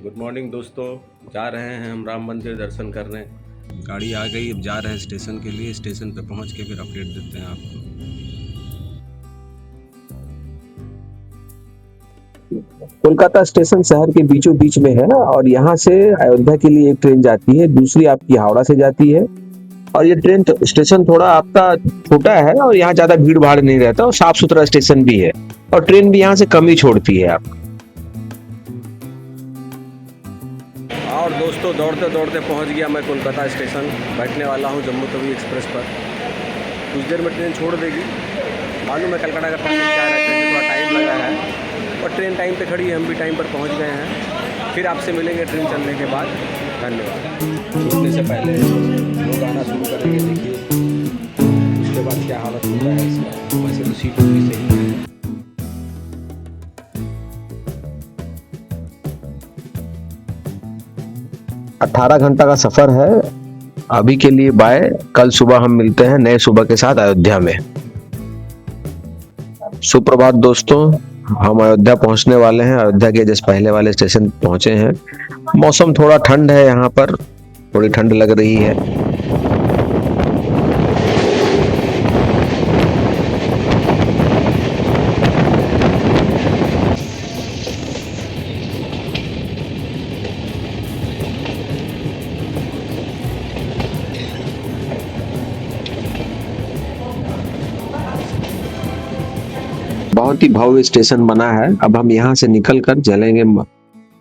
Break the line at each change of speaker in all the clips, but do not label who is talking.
Good morning दोस्तों। जा रहे हैं हम राम मंदिर दर्शन करने। गाड़ी आ गई, अब जा रहे हैं स्टेशन के लिए। स्टेशन पे पहुंच के फिर अपडेट देते हैं आपको।
कोलकाता स्टेशन शहर के बीचों बीच में है और यहाँ से अयोध्या के लिए एक ट्रेन जाती है, दूसरी आपकी हावड़ा से जाती है। और ये ट्रेन स्टेशन थोड़ा आपका छोटा है और यहाँ ज्यादा भीड़ भाड़ नहीं रहता और साफ सुथरा स्टेशन भी है और ट्रेन भी यहाँ से कम ही छोड़ती है आप।
और दोस्तों दौड़ते दौड़ते पहुंच गया मैं कोलकाता स्टेशन। बैठने वाला हूं जम्मू तवी एक्सप्रेस पर। कुछ देर में ट्रेन छोड़ देगी। मालूम है कलकत्ता का ट्रैफिक क्या रहता है, थोड़ा टाइम लगा है और ट्रेन टाइम पे खड़ी है, हम भी टाइम पर पहुंच गए हैं। फिर आपसे मिलेंगे ट्रेन चलने के बाद। धन्यवाद। छूटने से पहले लोग आना शुरू करेंगे, देखिए उसके बाद क्या हालत होता है इसका। वैसे तो सीट भी सही है।
18 घंटा का सफर है। अभी के लिए बाय। कल सुबह हम मिलते हैं नए सुबह के साथ अयोध्या में। सुप्रभात दोस्तों, हम अयोध्या पहुंचने वाले हैं। अयोध्या के जस्ट पहले वाले स्टेशन पहुंचे हैं। मौसम थोड़ा ठंड है, यहाँ पर थोड़ी ठंड लग रही है। बहुत ही भव्य स्टेशन बना है। अब हम यहाँ से निकलकर चलेंगे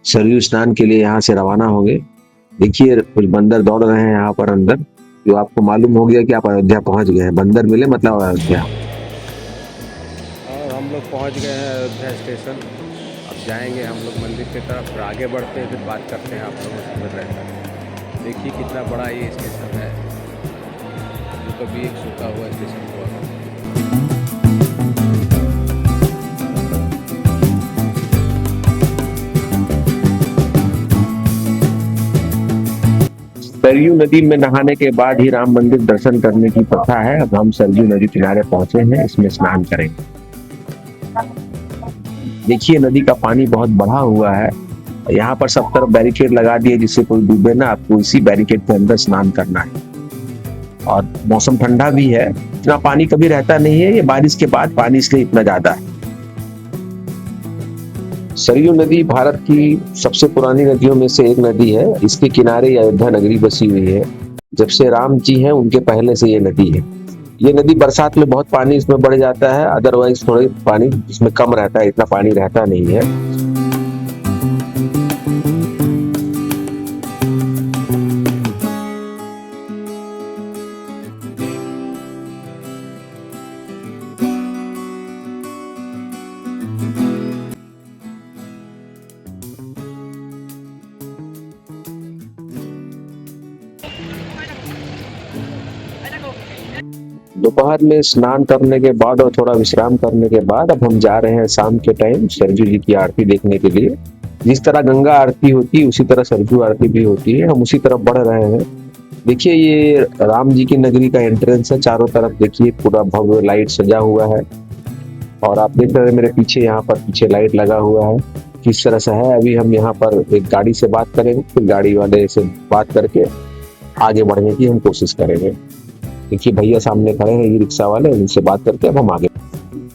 सरयू स्नान के लिए, यहाँ से रवाना होंगे। देखिए कुछ बंदर दौड़ रहे हैं यहाँ पर अंदर, जो आपको मालूम हो गया कि आप अयोध्या पहुंच गए हैं। बंदर मिले मतलब अयोध्या।
और हम लोग पहुंच गए हैं अयोध्या स्टेशन। अब जाएंगे हम लोग मंदिर की तरफ, फिर आगे बढ़ते हैं, फिर बात करते हैं आप लोगों से मिल रहकर। देखिए कितना बड़ा ये स्टेशन है, जो कभी एक सूखा हुआ स्टेशन हुआ था।
सरयू नदी में नहाने के बाद ही राम मंदिर दर्शन करने की प्रथा है। अब हम सरयू नदी किनारे पहुंचे हैं, इसमें स्नान करेंगे। देखिए नदी का पानी बहुत बढ़ा हुआ है। यहाँ पर सब तरफ बैरिकेड लगा दिए जिससे कोई डूबे ना। आपको इसी बैरिकेड के अंदर स्नान करना है। और मौसम ठंडा भी है, इतना पानी कभी रहता नहीं है। ये बारिश के बाद पानी इसलिए इतना ज्यादा है। सरयू नदी भारत की सबसे पुरानी नदियों में से एक नदी है। इसके किनारे अयोध्या नगरी बसी हुई है। जब से राम जी हैं उनके पहले से ये नदी है। ये नदी बरसात में बहुत पानी इसमें बढ़ जाता है, अदरवाइज थोड़े पानी इसमें कम रहता है, इतना पानी रहता नहीं है। दोपहर में स्नान करने के बाद और थोड़ा विश्राम करने के बाद अब हम जा रहे हैं शाम के टाइम सरयू जी की आरती देखने के लिए। जिस तरह गंगा आरती होती है उसी तरह सरयू आरती भी होती है। हम उसी तरफ बढ़ रहे हैं। देखिए ये राम जी की नगरी का एंट्रेंस है। चारों तरफ देखिए पूरा भव्य लाइट सजा हुआ है और आप देख रहे हैं मेरे पीछे, यहाँ पर पीछे लाइट लगा हुआ है। किस तरह से है, अभी हम यहाँ पर एक गाड़ी से बात करेंगे, फिर गाड़ी वाले से बात करके आगे बढ़ने की हम कोशिश करेंगे। देखिए भैया सामने खड़े हैं, ई रिक्शा वाले, उनसे बात करके अब हम आगे।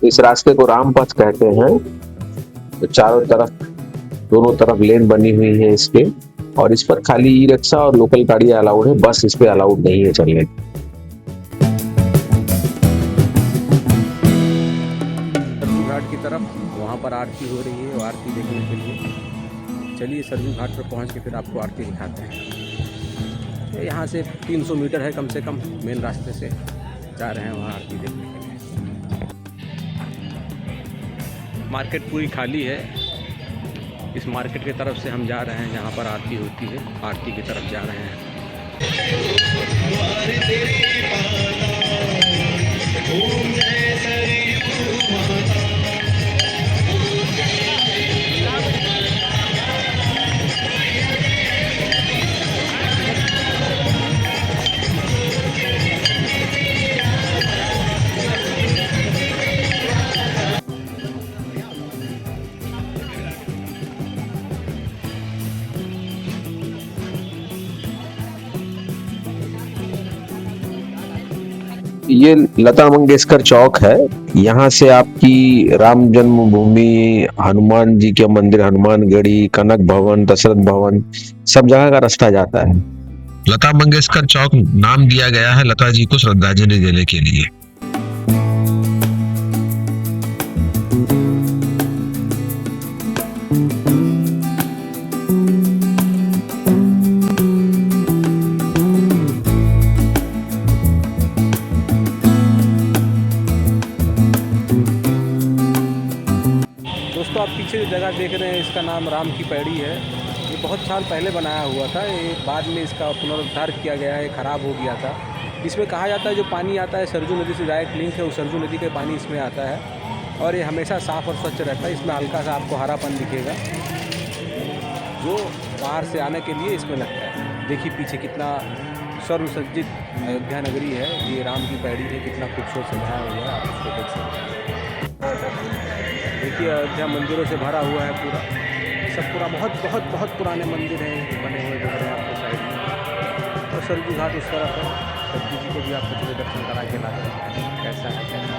इस रास्ते को राम पथ कहते हैं। तो चारों तरफ दोनों तरफ लेन बनी हुई है इसके, और इस पर खाली ई रिक्शा और लोकल गाड़ियां अलाउड है, बस इस पे अलाउड नहीं है चलने।
सरयू घाट की तरफ वहाँ पर आरती हो रही है, वो आरती देखने के लिए चलिए सरयू घाट पर पहुँच के फिर आपको आरती दिखाते हैं। यहाँ से 300 मीटर है कम से कम, मेन रास्ते से जा रहे हैं वहाँ आरती देखने के लिए। मार्केट पूरी खाली है। इस मार्केट की तरफ से हम जा रहे हैं जहाँ पर आरती होती है, आरती की तरफ जा रहे हैं।
ये लता मंगेशकर चौक है। यहाँ से आपकी राम जन्मभूमि, हनुमान जी के मंदिर, हनुमानगढ़ी, कनक भवन, दशरथ भवन, सब जगह का रास्ता जाता है। लता मंगेशकर चौक नाम दिया गया है लता जी को श्रद्धांजलि देने के लिए।
दोस्तों आप पीछे जो जगह देख रहे हैं इसका नाम राम की पैड़ी है। ये बहुत साल पहले बनाया हुआ था, ये बाद में इसका पुनरुद्धार किया गया है, ख़राब हो गया था। इसमें कहा जाता है जो पानी आता है सरजू नदी से डायरेक्ट लिंक है, वो सरजू नदी का पानी इसमें आता है और ये हमेशा साफ़ और स्वच्छ रहता है। इसमें हल्का सा आपको हरापन दिखेगा जो बाहर से आने के लिए इसमें लगता है। देखिए पीछे कितना सर्वसज्जित अयोध्या नगरी है, ये राम की पैड़ी है, कितना खूबसूरत सजाया हुआ है, आप इसको देख सकते हैं। देखिए अयोध्या मंदिरों से भरा हुआ है पूरा, सब पूरा बहुत बहुत बहुत पुराने मंदिर हैं बने हुए दिख रहे हैं आपको साइड में। और सरजू घाट उस तरफ है, सरजू जी को भी आपको पूरे दर्शन करा के लाते हैं कैसा है कैसा।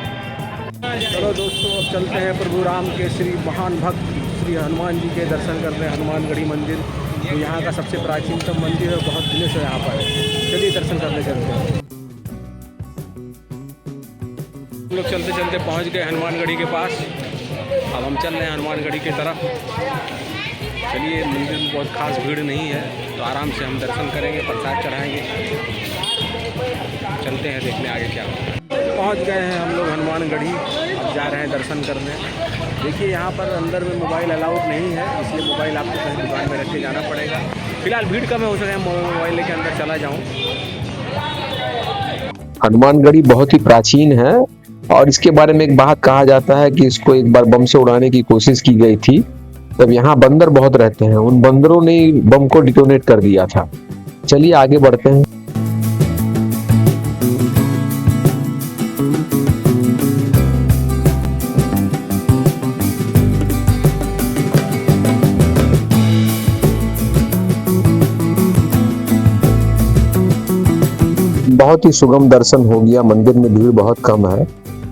चलो दोस्तों अब चलते हैं प्रभु राम के श्री महान भक्त श्री हनुमान जी के दर्शन करते हैं। हनुमानगढ़ी मंदिर जो यहाँ का सबसे प्राचीनतम मंदिर है, बहुत दिनों से यहाँ पर है। चलिए दर्शन करने चलते हैं। हम लोग चलते चलते पहुँच गए हनुमानगढ़ी के पास। अब हम चल रहे हैं हनुमानगढ़ी की तरफ। चलिए मंदिर में बहुत खास भीड़ नहीं है तो आराम से हम दर्शन करेंगे, प्रसाद चढ़ाएंगे। चलते हैं देखने आगे क्या होता है। पहुँच गए हैं हम लोग हनुमानगढ़ी, अब जा रहे हैं दर्शन करने। देखिए यहाँ पर अंदर में मोबाइल अलाउड नहीं है, इसलिए मोबाइल आपको कहीं दुकान में रख के जाना पड़ेगा। फिलहाल भीड़ कम है, हो सके मोबाइल लेके अंदर चला जाऊँ।
हनुमानगढ़ी बहुत ही प्राचीन है और इसके बारे में एक बात कहा जाता है कि इसको एक बार बम से उड़ाने की कोशिश की गई थी, तब यहाँ बंदर बहुत रहते हैं, उन बंदरों ने बम को डिटोनेट कर दिया था। चलिए आगे बढ़ते हैं। बहुत ही सुगम दर्शन हो गया, मंदिर में भीड़ बहुत कम है,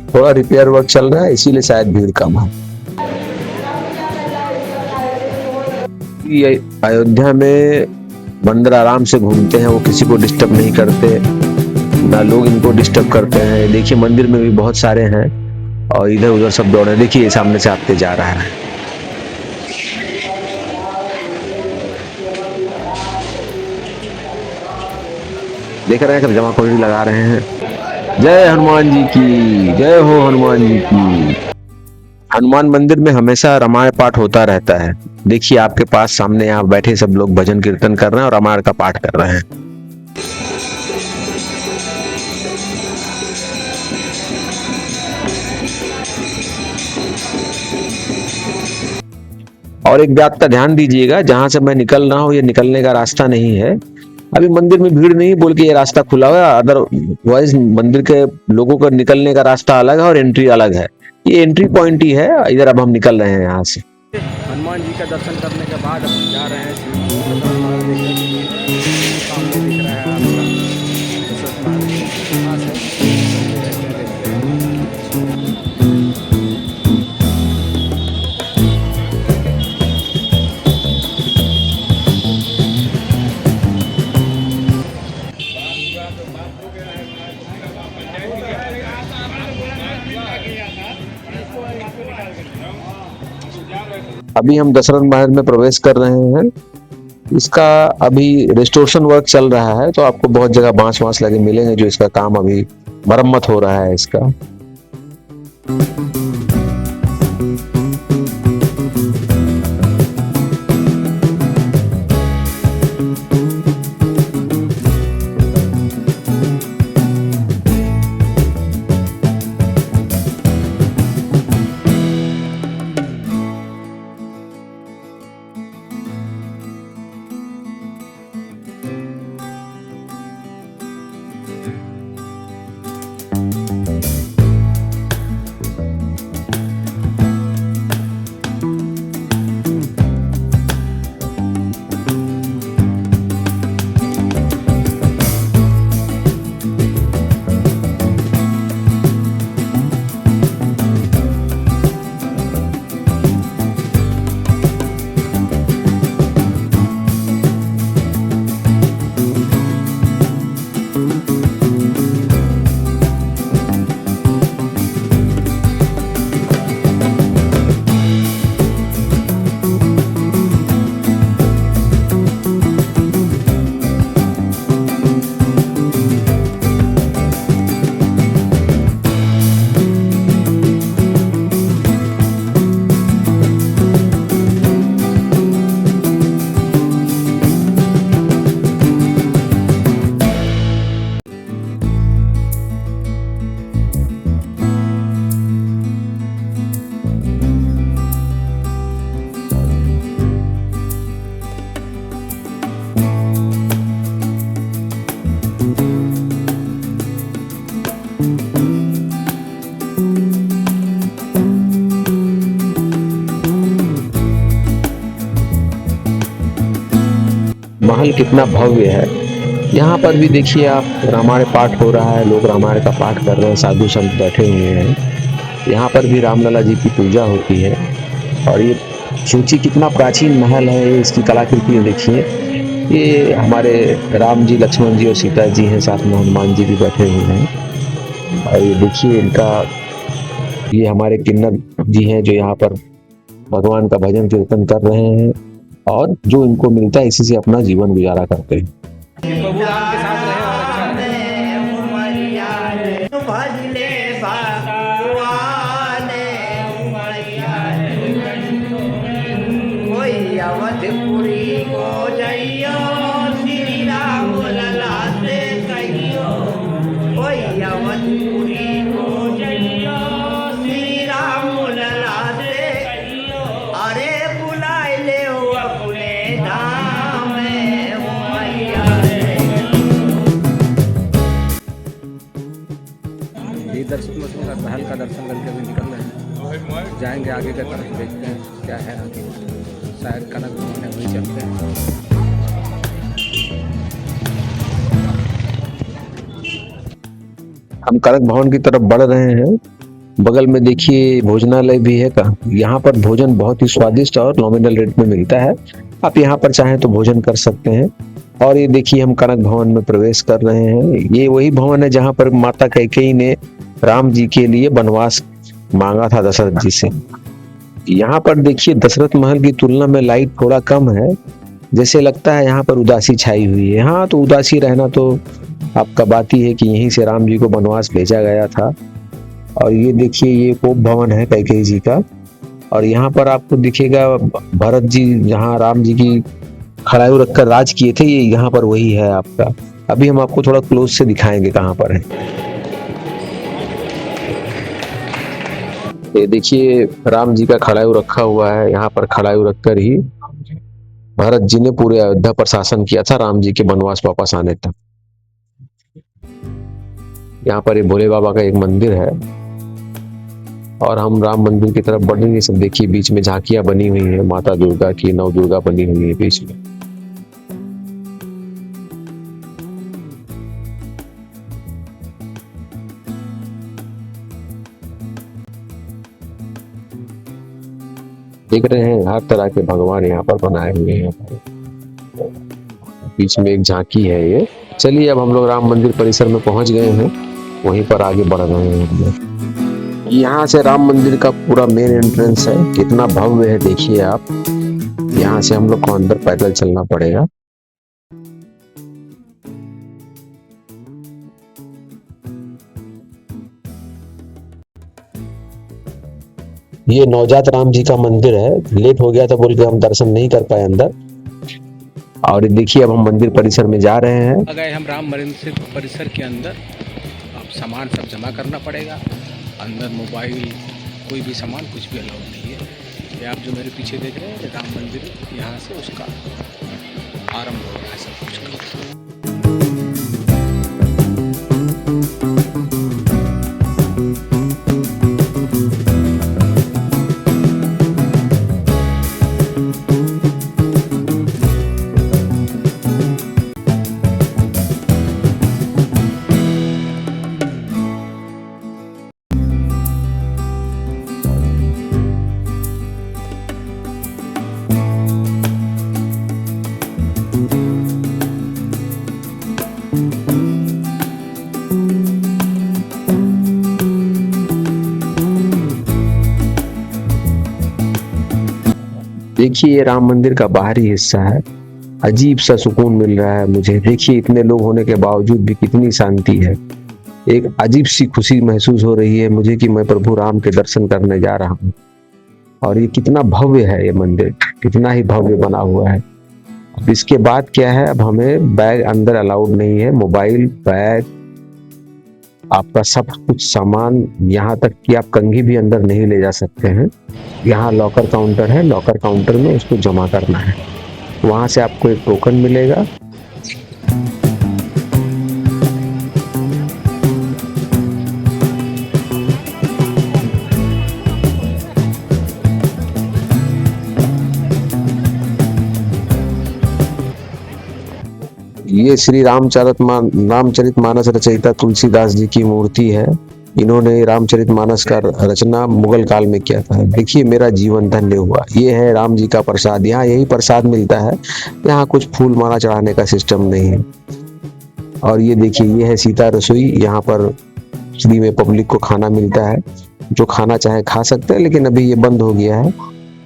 थोड़ा रिपेयर वर्क चल रहा है इसीलिए शायद भीड़ कम है। ये अयोध्या में बंदर आराम से घूमते हैं, वो किसी को डिस्टर्ब नहीं करते, ना लोग इनको डिस्टर्ब करते हैं। देखिए मंदिर में भी बहुत सारे हैं और इधर उधर सब दौड़ रहे हैं। देखिए सामने से आते जा रहा है। देख रहे हैं सब जमाखोरी लगा रहे हैं। जय हनुमान जी की जय हो, हनुमान जी की। हनुमान मंदिर में हमेशा रामायण पाठ होता रहता है। देखिए आपके पास सामने यहाँ बैठे सब लोग भजन कीर्तन कर रहे हैं और रामायण का पाठ कर रहे हैं। और एक बात का ध्यान दीजिएगा, जहां से मैं निकल रहा हूँ ये निकलने का रास्ता नहीं है। अभी मंदिर में भीड़ नहीं बोल के ये रास्ता खुला हुआ है, अदरवाइज मंदिर के लोगों का निकलने का रास्ता अलग है और एंट्री अलग है। ये एंट्री पॉइंट ही है, इधर अब हम निकल रहे हैं यहाँ से।
हनुमान जी का दर्शन करने के बाद अब हम जा रहे हैं सामने दिख रहा है आपका दशरथ महल के पास है।
अभी हम दशरथ महल में प्रवेश कर रहे हैं। इसका अभी रेस्टोरेशन वर्क चल रहा है, तो आपको बहुत जगह बांस वांस लगे मिलेंगे, जो इसका काम अभी मरम्मत हो रहा है इसका। महल कितना भव्य है। यहाँ पर भी देखिए आप, रामायण पाठ हो रहा है, लोग रामायण का पाठ कर रहे हैं, साधु संत बैठे हुए हैं। यहाँ पर भी रामलला जी की पूजा होती है। और ये सोचिए कितना प्राचीन महल है, इसकी कलाकृति देखिए। ये हमारे राम जी, लक्ष्मण जी और सीता जी हैं, साथ में हनुमान जी भी बैठे हुए हैं। और ये देखिए इनका, ये हमारे किन्नर जी हैं जो यहाँ पर भगवान का भजन कीर्तन कर रहे हैं और जो इनको मिलता है इसी से अपना जीवन गुजारा करते हैं।
प्रभु राम के साथ रहे और अच्छा रहे।
भजले भगवान कोई अवधपुरी को जइयो, श्री राम लला से कहियो। कोई अवधपुरी को जइयो, श्री राम लला से कहियो। अरे बुलाए ले अपने धाम में मैया।
ये दर्शन का महल का दर्शन करके अभी निकल रहे हैं, जाएंगे आगे का तरफ, देखते हैं क्या है आगे। शायद कनक भवन है, वहीं चलते हैं।
हम कनक भवन की तरफ बढ़ रहे हैं। बगल में देखिए भोजनालय भी है का। यहाँ पर भोजन बहुत ही स्वादिष्ट और नॉमिनल रेट में मिलता है। आप यहाँ पर चाहें तो भोजन कर सकते हैं। और ये देखिए हम कनक भवन में प्रवेश कर रहे हैं। ये वही भवन है जहाँ पर माता कैकेयी ने राम जी के लिए वनवास मांगा था दशरथ जी से। यहाँ पर देखिए दशरथ महल की तुलना में लाइट थोड़ा कम है, जैसे लगता है यहाँ पर उदासी छाई हुई है। हाँ, तो उदासी रहना तो आपका बात ही है कि यहीं से राम जी को वनवास भेजा गया था। और ये देखिए ये कोप भवन है कैकेयी जी का। और यहाँ पर आपको दिखेगा भरत जी जहाँ राम जी की खड़ाऊ रखकर राज किए थे, ये यहाँ पर वही है आपका। अभी हम आपको थोड़ा क्लोज से दिखाएंगे कहाँ पर है। ये देखिए राम जी का खड़ाऊ रखा हुआ है। यहाँ पर खड़ाऊ रखकर ही भरत जी ने पूरे अयोध्या पर शासन किया था राम जी के वनवास वापस आने तक। यहाँ पर ये भोले बाबा का एक मंदिर है और हम राम मंदिर की तरफ बढ़ेंगे। सब देखिए बीच में झांकियां बनी हुई है, माता दुर्गा की, नव दुर्गा बनी हुई है बीच में। देख रहे हैं हर तरह के भगवान यहाँ पर बनाए हुए हैं। बीच में एक झांकी है ये। चलिए अब हम लोग राम मंदिर परिसर में पहुंच गए हैं, वहीं पर आगे बढ़ रहे हैं हम लोग। यहाँ से राम मंदिर का पूरा मेन एंट्रेंस है। कितना भव्य है देखिए आप। यहाँ से हम लोग को अंदर पैदल चलना पड़ेगा। ये नवजात राम जी का मंदिर है। लेट हो गया था बोल के हम दर्शन नहीं कर पाए अंदर। और देखिए अब हम मंदिर परिसर में जा रहे हैं।
आ गए हम राम मंदिर परिसर के अंदर। अब सामान सब जमा करना पड़ेगा। अंदर मोबाइल, कोई भी सामान कुछ भी अलाउड नहीं है। ये आप जो मेरे पीछे देख रहे हैं राम मंदिर, यहाँ से उसका आरंभ हो रहा है सब कुछ का।
देखिए ये राम मंदिर का बाहरी हिस्सा है। अजीब सा सुकून मिल रहा है मुझे। देखिए इतने लोग होने के बावजूद भी कितनी शांति है। एक अजीब सी खुशी महसूस हो रही है मुझे कि मैं प्रभु राम के दर्शन करने जा रहा हूँ। और ये कितना भव्य है, ये मंदिर कितना ही भव्य बना हुआ है। अब इसके बाद क्या है, अब हमें बैग अंदर अलाउड नहीं है। मोबाइल, बैग, आपका सब कुछ सामान, यहाँ तक कि आप कंघी भी अंदर नहीं ले जा सकते हैं। यहाँ लॉकर काउंटर है, लॉकर काउंटर में उसको जमा करना है। वहां से आपको एक टोकन मिलेगा। ये श्री रामचरितमानस रचयिता तुलसीदास जी की मूर्ति है। इन्होंने रामचरितमानस का रचना मुगल काल में किया था। देखिए मेरा जीवन धन्य हुआ। ये है राम जी का प्रसाद। यहाँ यही प्रसाद मिलता है, यहाँ कुछ फूल माला चढ़ाने का सिस्टम नहीं है। और ये देखिए ये है सीता रसोई। यहाँ पर फ्री में पब्लिक को खाना मिलता है, जो खाना चाहे खा सकते हैं, लेकिन अभी ये बंद हो गया है।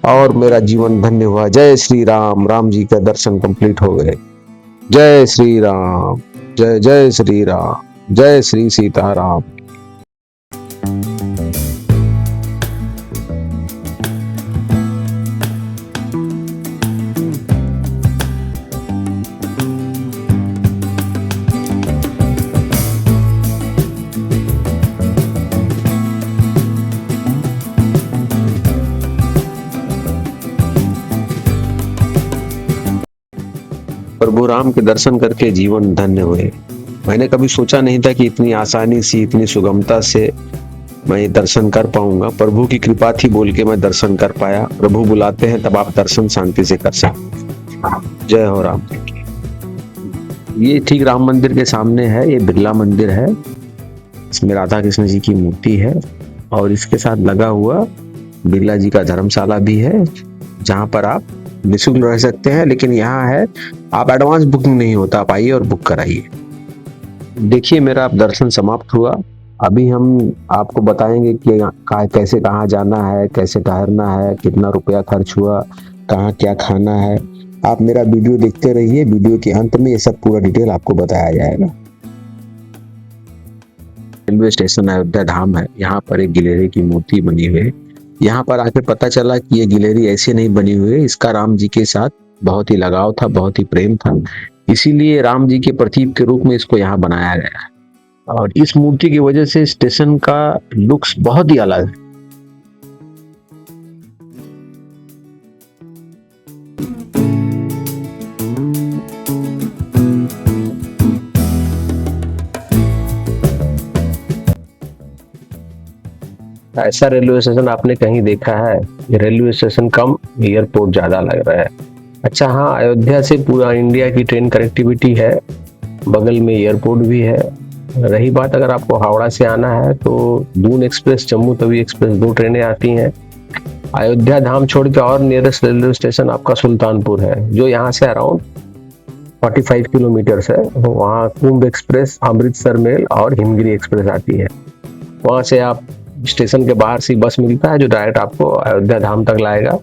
और मेरा जीवन धन्य हुआ। जय श्री राम। राम जी का दर्शन कंप्लीट हो गए। जय श्री राम, जय जय श्री राम, जय श्री सीताराम। प्रभु राम के दर्शन करके जीवन धन्य हुए। मैंने कभी सोचा नहीं था कि इतनी आसानी से, इतनी सुगमता से मैं ये दर्शन कर पाऊंगा। प्रभु की कृपा थी बोल के मैं दर्शन कर पाया। प्रभु बुलाते हैं तब आप दर्शन शांति से कर सकते। जय हो राम। ये ठीक राम मंदिर के सामने है, ये बिरला मंदिर है। इसमें राधा कृष्ण जी की मूर्ति है और इसके साथ लगा हुआ बिरला जी का धर्मशाला भी है, जहाँ पर आप निःशुल्क रह सकते हैं। लेकिन यहाँ है आप एडवांस बुकिंग नहीं होता, आप आइए और बुक कराइए। देखिए मेरा अब दर्शन समाप्त हुआ। अभी हम आपको बताएंगे कि कैसे कहाँ जाना है, कैसे ठहरना है, कितना रुपया खर्च हुआ, कहाँ क्या खाना है। आप मेरा वीडियो देखते रहिए। वीडियो के अंत में ये सब पूरा डिटेल आपको बताया जाएगा। रेलवे स्टेशन अयोध्या धाम है। यहाँ पर एक गिलहरी की मूर्ति बनी हुई है। यहाँ पर आके पता चला कि ये गिलहरी ऐसे नहीं बनी हुई है, इसका राम जी के साथ बहुत ही लगाव था, बहुत ही प्रेम था, इसीलिए राम जी के प्रतीक के रूप में इसको यहाँ बनाया गया है। और इस मूर्ति की वजह से स्टेशन का लुक्स बहुत ही अलग है। ऐसा रेलवे स्टेशन आपने कहीं देखा है? रेलवे स्टेशन कम, एयरपोर्ट ज्यादा लग रहा है। अच्छा हाँ, अयोध्या से पूरा इंडिया की ट्रेन कनेक्टिविटी है, बगल में एयरपोर्ट भी है। रही बात अगर आपको हावड़ा से आना है तो दून एक्सप्रेस, जम्मू तवी एक्सप्रेस 2 ट्रेनें आती हैं। अयोध्या धाम छोड़ के और नियरेस्ट रेलवे स्टेशन आपका सुल्तानपुर है, जो यहाँ से अराउंड 45 किलोमीटर है। वहाँ कुंभ एक्सप्रेस, अमृतसर मेल और हिमगिरी एक्सप्रेस आती है। वहाँ से आप स्टेशन के बाहर से बस मिलता है जो डायरेक्ट आपको अयोध्या धाम तक लाएगा।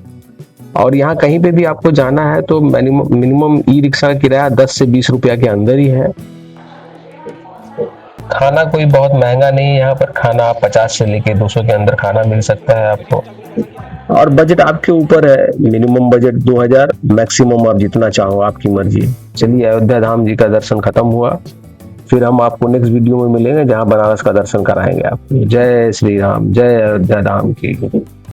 और यहाँ कहीं पे भी आपको जाना है तो मिनिमम ई रिक्शा का किराया 10 से 20 रुपया के अंदर ही है। खाना कोई बहुत महंगा नहीं है। यहाँ पर खाना आप 50 से लेके 200 के अंदर खाना मिल सकता है आपको। और बजट आपके ऊपर है, मिनिमम बजट 2000, मैक्सिमम आप जितना चाहो, आपकी मर्जी। चलिए अयोध्या धाम जी का दर्शन खत्म हुआ। फिर हम आपको नेक्स्ट वीडियो में मिलेंगे जहां बनारस का दर्शन कराएंगे आपको। जय श्री राम, जय अयोध्या धाम की।